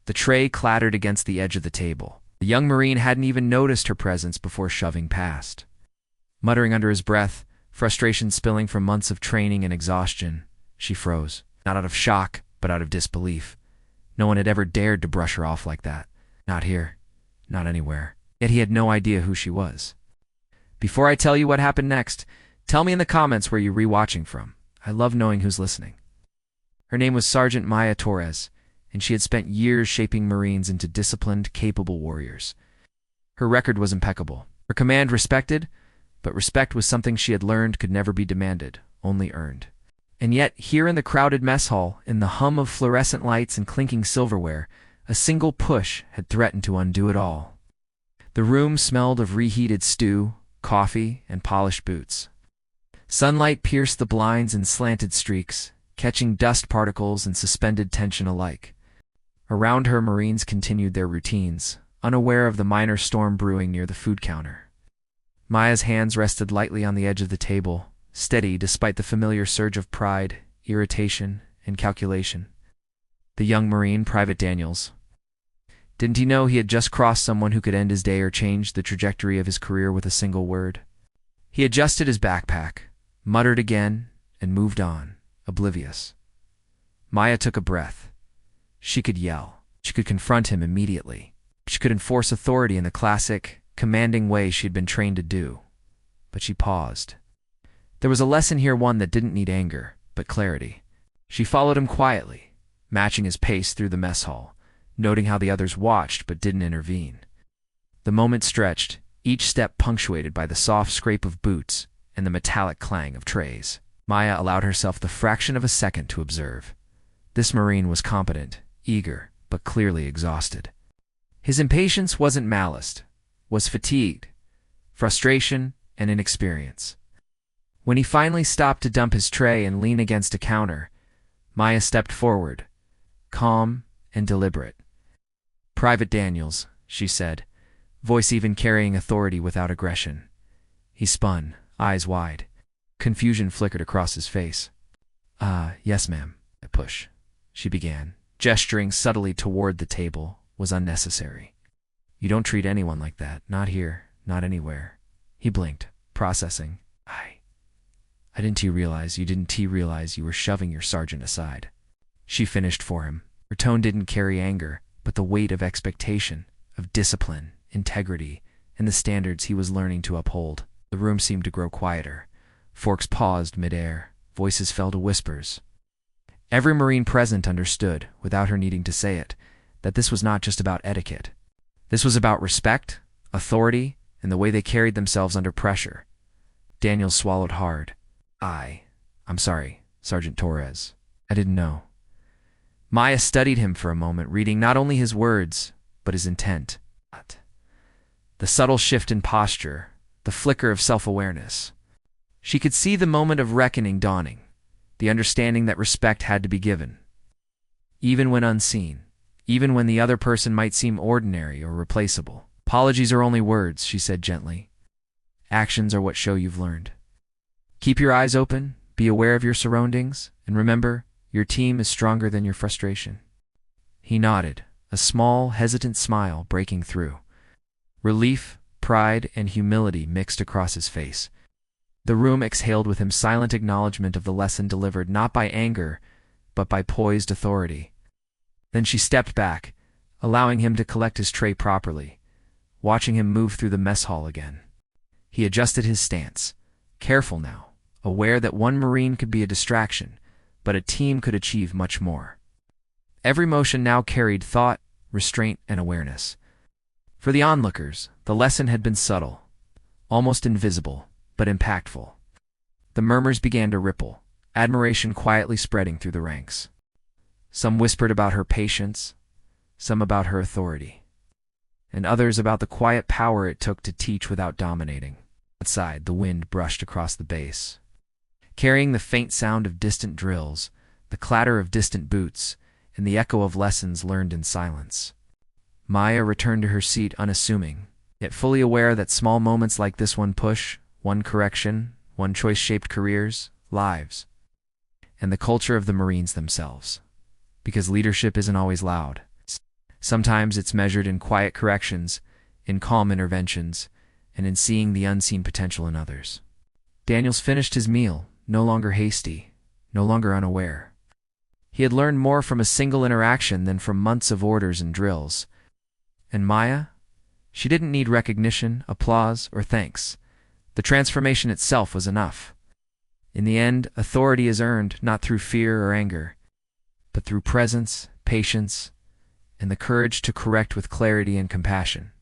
The tray clattered against the edge of the table. The young Marine hadn't even noticed her presence before shoving past. Muttering under his breath, frustration spilling from months of training and exhaustion, she froze, not out of shock, but out of disbelief. No one had ever dared to brush her off like that. Not here. Not anywhere. Yet he had no idea who she was. Before I tell you what happened next, tell me in the comments where you're rewatching from. I love knowing who's listening. Her name was Sergeant Maya Torres, and she had spent years shaping Marines into disciplined, capable warriors. Her record was impeccable. Her command respected, but respect was something she had learned could never be demanded, only earned. And yet, here in the crowded mess hall, in the hum of fluorescent lights and clinking silverware, a single push had threatened to undo it all. The room smelled of reheated stew, coffee, and polished boots. Sunlight pierced the blinds in slanted streaks, catching dust particles and suspended tension alike. Around her, Marines continued their routines, unaware of the minor storm brewing near the food counter. Maya's hands rested lightly on the edge of the table, steady despite the familiar surge of pride, irritation, and calculation. The young Marine, Private Daniels. Didn't he know he had just crossed someone who could end his day or change the trajectory of his career with a single word? He adjusted his backpack, muttered again, and moved on, oblivious. Maya took a breath. She could yell. She could confront him immediately. She could enforce authority in the classic, commanding way she had been trained to do. But she paused. There was a lesson here, one that didn't need anger, but clarity. She followed him quietly, matching his pace through the mess hall, noting how the others watched but didn't intervene. The moment stretched, each step punctuated by the soft scrape of boots and the metallic clang of trays. Maya allowed herself the fraction of a second to observe. This Marine was competent, eager, but clearly exhausted. His impatience wasn't malice, was fatigued, frustration, and inexperience. When he finally stopped to dump his tray and lean against a counter, Maya stepped forward, calm and deliberate. "Private Daniels," she said, voice even carrying authority without aggression. He spun, eyes wide. Confusion flickered across his face. Yes, ma'am." A push, she began, gesturing subtly toward the table, was unnecessary. "You don't treat anyone like that, not here, not anywhere." He blinked, processing. I didn't realize you were shoving your sergeant aside." She finished for him. Her tone didn't carry anger, but the weight of expectation, of discipline, integrity, and the standards he was learning to uphold. The room seemed to grow quieter. Forks paused mid-air. Voices fell to whispers. Every Marine present understood, without her needing to say it, that this was not just about etiquette. This was about respect, authority, and the way they carried themselves under pressure. Daniels swallowed hard. I'm sorry, Sergeant Torres. I didn't know." Maya studied him for a moment, reading not only his words, but his intent. The subtle shift in posture, the flicker of self-awareness. She could see the moment of reckoning dawning, the understanding that respect had to be given. Even when unseen, even when the other person might seem ordinary or replaceable. "Apologies are only words," she said gently. "Actions are what show you've learned. Keep your eyes open, be aware of your surroundings, and remember, your team is stronger than your frustration." He nodded, a small, hesitant smile breaking through. Relief, pride, and humility mixed across his face. The room exhaled with him silent acknowledgement of the lesson delivered not by anger, but by poised authority. Then she stepped back, allowing him to collect his tray properly, watching him move through the mess hall again. He adjusted his stance, careful now, aware that one Marine could be a distraction, but a team could achieve much more. Every motion now carried thought, restraint, and awareness. For the onlookers, the lesson had been subtle, almost invisible, but impactful. The murmurs began to ripple, admiration quietly spreading through the ranks. Some whispered about her patience, some about her authority, and others about the quiet power it took to teach without dominating. Outside, the wind brushed across the base, carrying the faint sound of distant drills, the clatter of distant boots, and the echo of lessons learned in silence. Maya returned to her seat unassuming, yet fully aware that small moments like this one push, one correction, one choice shaped careers, lives, and the culture of the Marines themselves. Because leadership isn't always loud. Sometimes it's measured in quiet corrections, in calm interventions, and in seeing the unseen potential in others. Daniels finished his meal, no longer hasty, no longer unaware. He had learned more from a single interaction than from months of orders and drills. And Maya? She didn't need recognition, applause, or thanks. The transformation itself was enough. In the end, authority is earned not through fear or anger, but through presence, patience, and the courage to correct with clarity and compassion.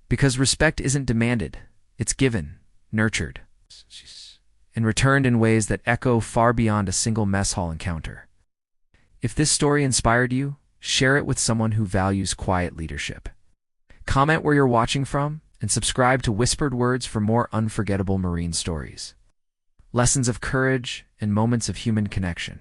Because respect isn't demanded, it's given, nurtured, and returned in ways that echo far beyond a single mess hall encounter. If this story inspired you, share it with someone who values quiet leadership. Comment where you're watching from, and subscribe to Whispered Words for more unforgettable Marine stories. Lessons of courage and moments of human connection.